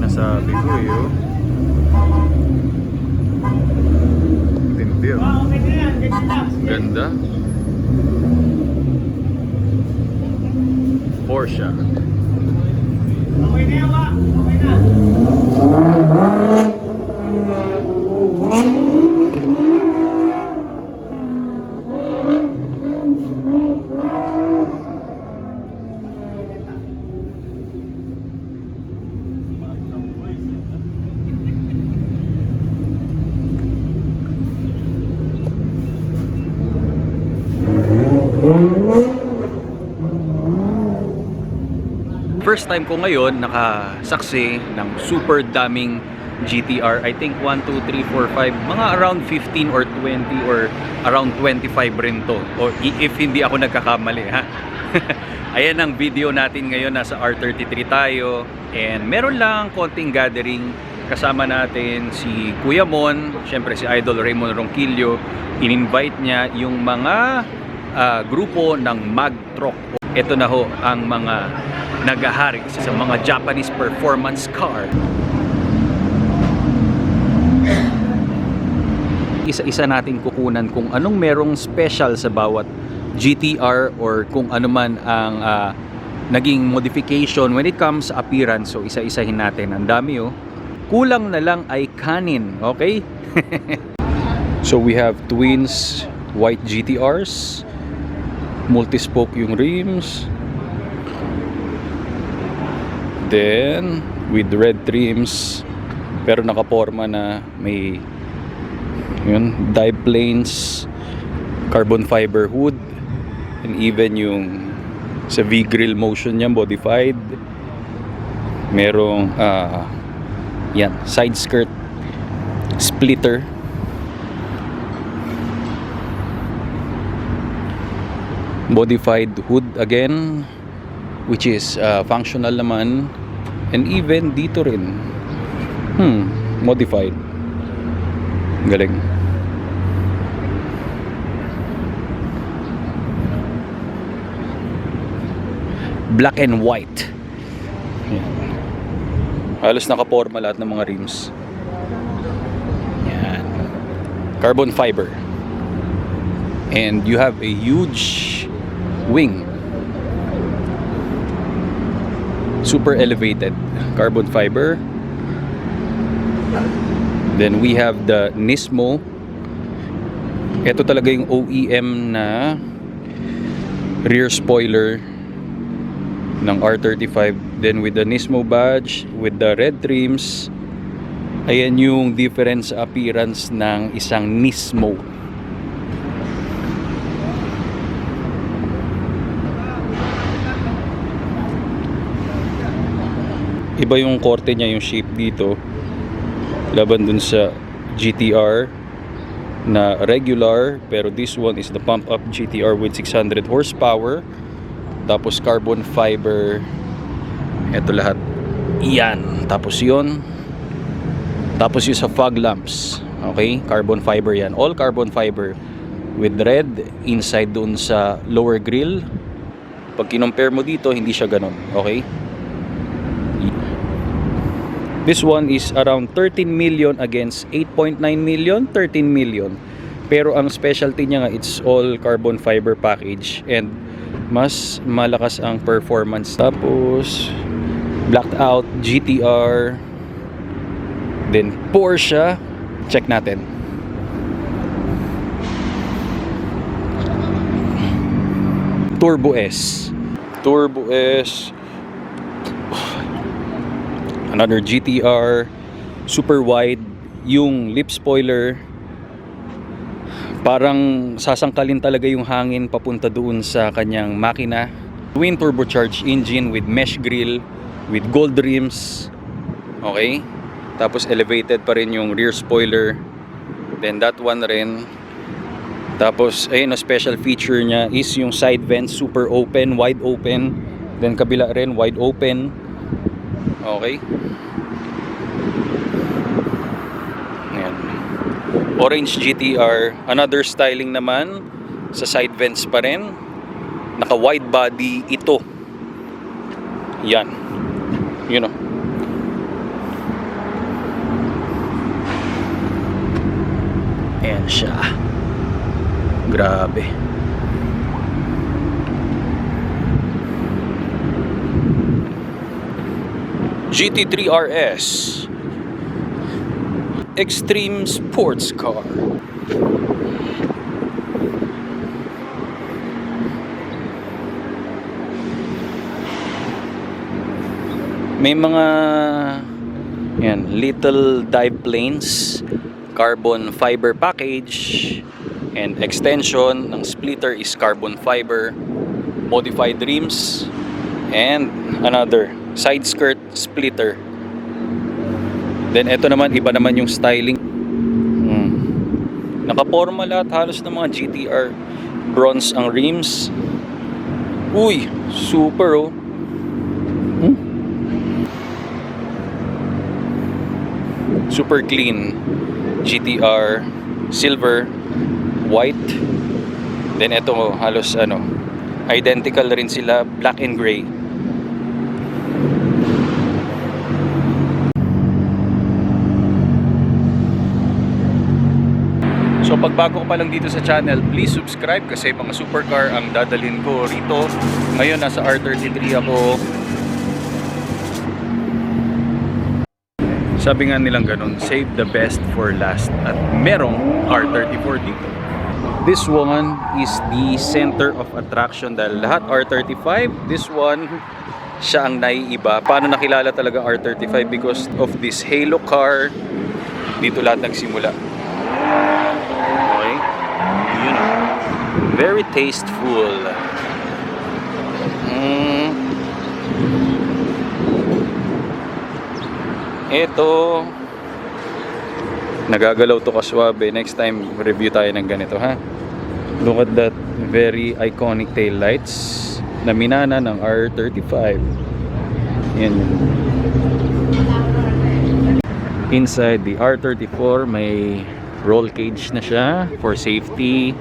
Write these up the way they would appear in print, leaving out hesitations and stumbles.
sinasabi ko eh. Oh. Tindi oh. Ganda. Porsche. Okay na yawa. Okay na. First time ko ngayon nakasaksi ng super daming GTR. I think 1, 2, 3, 4, 5, mga around 15 or 20 or around 25 rin to. Or if hindi ako nagkakamali ha. Ayan ang video natin ngayon, nasa R33 tayo. And meron lang konting gathering. Kasama natin si Kuya Mon, syempre si Idol Raymond Ronquillo. In-invite niya yung mga grupo ng MAGTROC. Ito na ho ang mga nagahari sa mga Japanese performance car. Isa-isa natin kukunan kung anong merong special sa bawat GTR or kung ano man ang naging modification when it comes sa appearance. So isa-isahin natin. Ang dami oh. Kulang na lang ay kanin, okay? So we have twins white GTRs. Multi-spoke yung rims. Then with red trims, pero nakaporma na may yun, dive planes, carbon fiber hood, and even yung sa V-grill motion niya modified. Merong yan, side skirt splitter. Modified hood again, which is functional naman. And even dito rin modified. Galing. Black and white. Yan. Halos nakaporma lahat ng mga rims. Yan. Carbon fiber. And you have a huge wing. Super elevated carbon fiber. Then we have the NISMO. Ito talaga yung OEM na rear spoiler ng R35. Then with the NISMO badge, with the red trims, ayan yung difference appearance ng isang NISMO. Iba yung korte niya, yung shape dito laban dun sa GTR na regular, pero this one is the pump up GTR with 600 horsepower. Tapos carbon fiber, eto lahat yan. Tapos yun, tapos yung sa fog lamps, okay, carbon fiber yan, all carbon fiber with red inside dun sa lower grill. Pag kinumpare mo dito, hindi siya ganon, okay. This one is around 13 million against 8.9 million, 13 million. Pero ang specialty niya nga, it's all carbon fiber package and mas malakas ang performance. Tapos blacked out GTR, then Porsche. Check natin. Turbo S. Turbo S. Another GTR, super wide, yung lip spoiler parang sasangkalin talaga yung hangin papunta doon sa kanyang makina. Twin turbocharged engine with mesh grill, with gold rims, okay. Tapos elevated pa rin yung rear spoiler, then that one rin. Tapos ayun, a special feature niya is yung side vents, super open, wide open, then kabila rin wide open, okay. Ayan. Orange GTR, another styling naman sa side vents pa rin. Naka wide body ito. Yan. You know. Ayan siya. Grabe. GT3RS Extreme Sports Car. May mga yan, little dive planes, carbon fiber package, and extension ng splitter is carbon fiber, modified rims, and another side skirt splitter. Then ito naman, iba naman yung styling. Nakaporma lahat halos ng mga GTR. Bronze ang rims. Uy, super oh. Super clean. GTR silver, white. Then ito halos identical rin sila, black and gray. So pag bago ka pa lang dito sa channel, please subscribe kasi mga supercar ang dadalhin ko rito. Ngayon nasa R33 ako. Sabi nga nilang ganun, save the best for last. At merong R34 dito. This one is the center of attraction dahil lahat R35. This one, siya ang naiiba. Paano nakilala talaga R35? Because of this halo car. Dito lahat nagsimula. Okay? Yun. Very tasteful. Ito, nagagalaw to kaswabe. Next time, review tayo ng ganito, ha? Look at that very iconic tail lights na minana ng R35. Yan. Inside the R34, may roll cage na siya for safety.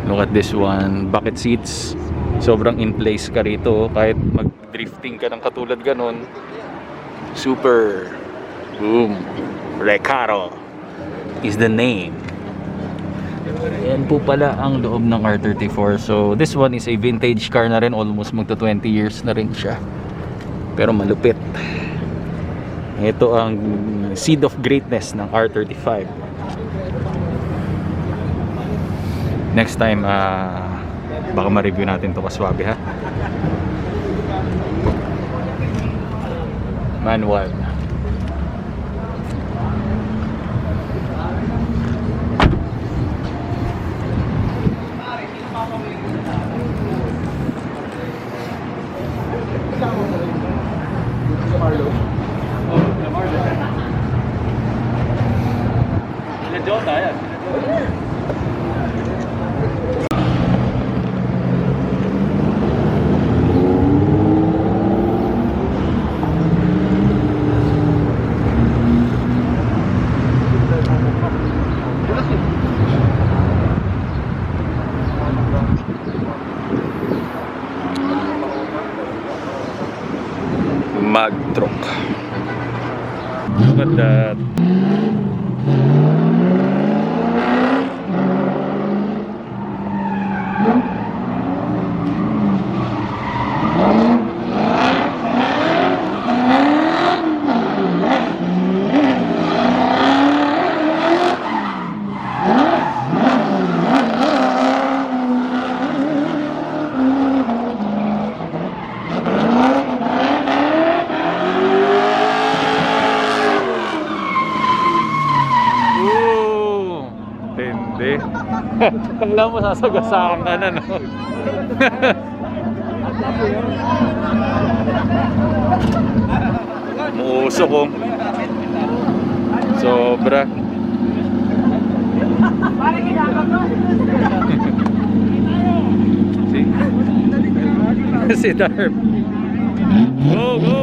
Look at this one, bucket seats. Sobrang in place ka rito. Kahit mag-drifting ka ng katulad ganun. Super. Boom. Recaro is the name. Ayan po pala ang loob ng R34. So this one is a vintage car na rin. Almost magto 20 years na rin siya. Pero malupit. Ito ang seed of greatness ng R35. Next time baka ma-review natin to kaswabe, ha. Manual. MAGTROC. Look at that. Kala mo sasagasaan ka na, no? Muuso ko. Sobra. Si Darp. Go, go!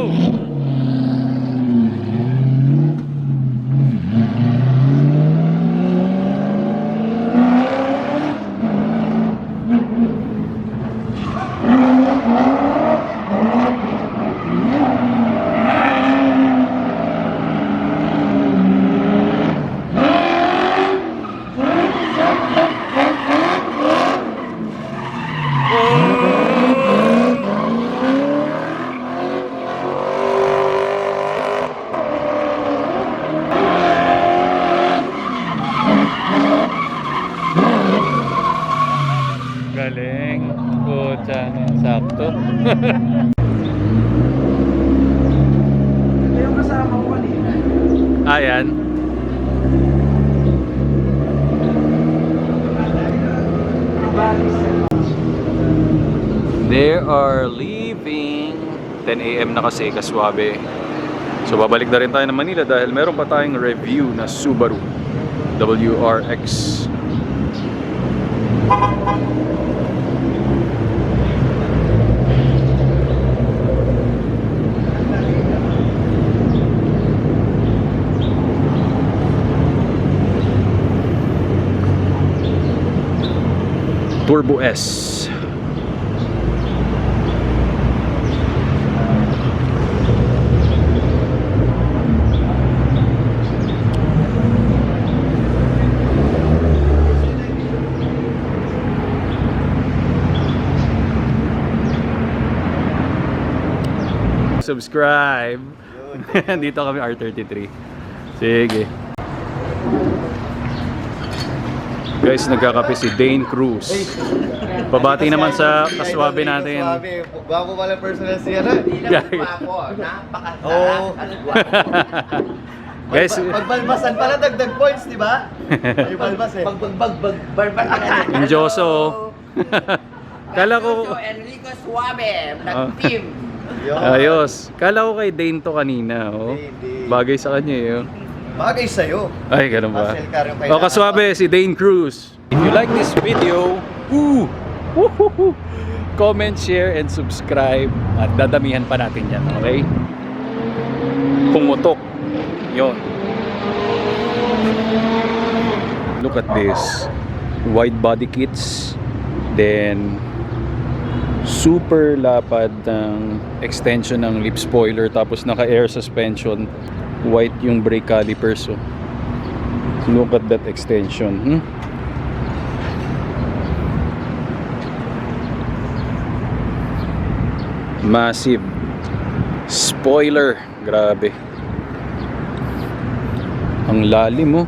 Ito yung kasama ko kanina. Ayan. They are leaving. 10 AM na kasi, kaswabe. So babalik na rin tayo ng Manila dahil meron pa tayong review na Subaru WRX. Turbo S. Subscribe. Dito kami R33. Sige. Guys, nagkakape si Dane Cruz. Pabati naman sa kaswabe natin. Bago pala personal siya na. Oo. Guys, Pagbalbasan pala dagdag points, di ba? Yung balbas eh. Barbat ka na. yung Joso. Kala ko Enrico Suave, nag-team. ayos. Kala ko kay Dane to kanina, oh. Hindi. Bagay sa kanya, eh, oh. Bagay sa'yo. Ay, ganun ba? Muscle car yung O, kailangan. kaswabe, si Dane Cruz. If you like this video, comment, share, and subscribe. At dadamihan pa natin yan, okay? Pumutok. Yun. Look at this. Wide body kits. Then, super lapad ng extension ng lip spoiler. Tapos naka-air suspension. White yung brake calipers, oh. Look at that extension. Massive spoiler. Grabe. Ang lalim, oh.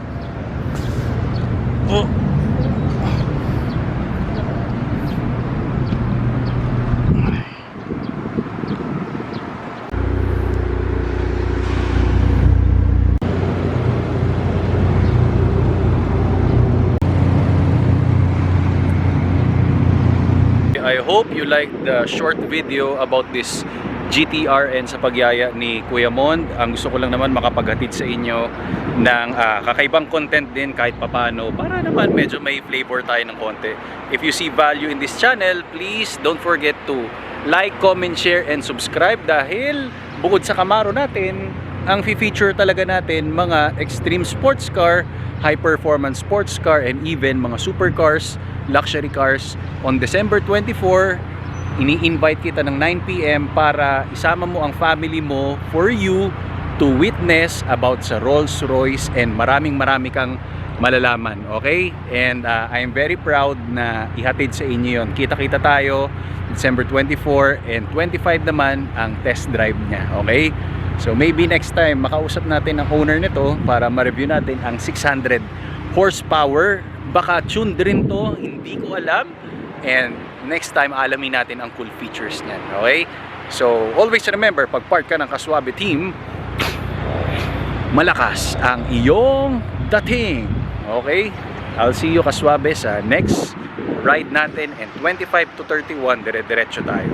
I hope you liked the short video about this GTR and sa pagyaya ni Kuya Mond. Ang gusto ko lang naman makapaghatid sa inyo ng kakaibang content din kahit papano para naman medyo may flavor tayo ng konti. If you see value in this channel, please don't forget to like, comment, share, and subscribe dahil bukod sa Camaro natin, ang feature talaga natin mga extreme sports car, high performance sports car, and even mga supercars, luxury cars. On December 24, ini-invite kita ng 9 PM para isama mo ang family mo for you to witness about sa Rolls-Royce and maraming kang malalaman, okay? And I am very proud na ihatid sa inyo yon. Kita-kita tayo December 24 and 25 naman ang test drive niya, okay? So maybe next time makausap natin ang owner nito para ma-review natin ang 600 horsepower. Baka tuned rin to, hindi ko alam. And next time alamin natin ang cool features niyan, okay? So always remember, pag part ka ng Kaswabe team, malakas ang iyong dating, okay? I'll see you Kaswabe sa next ride natin, and 25 to 31 dire-diretso tayo.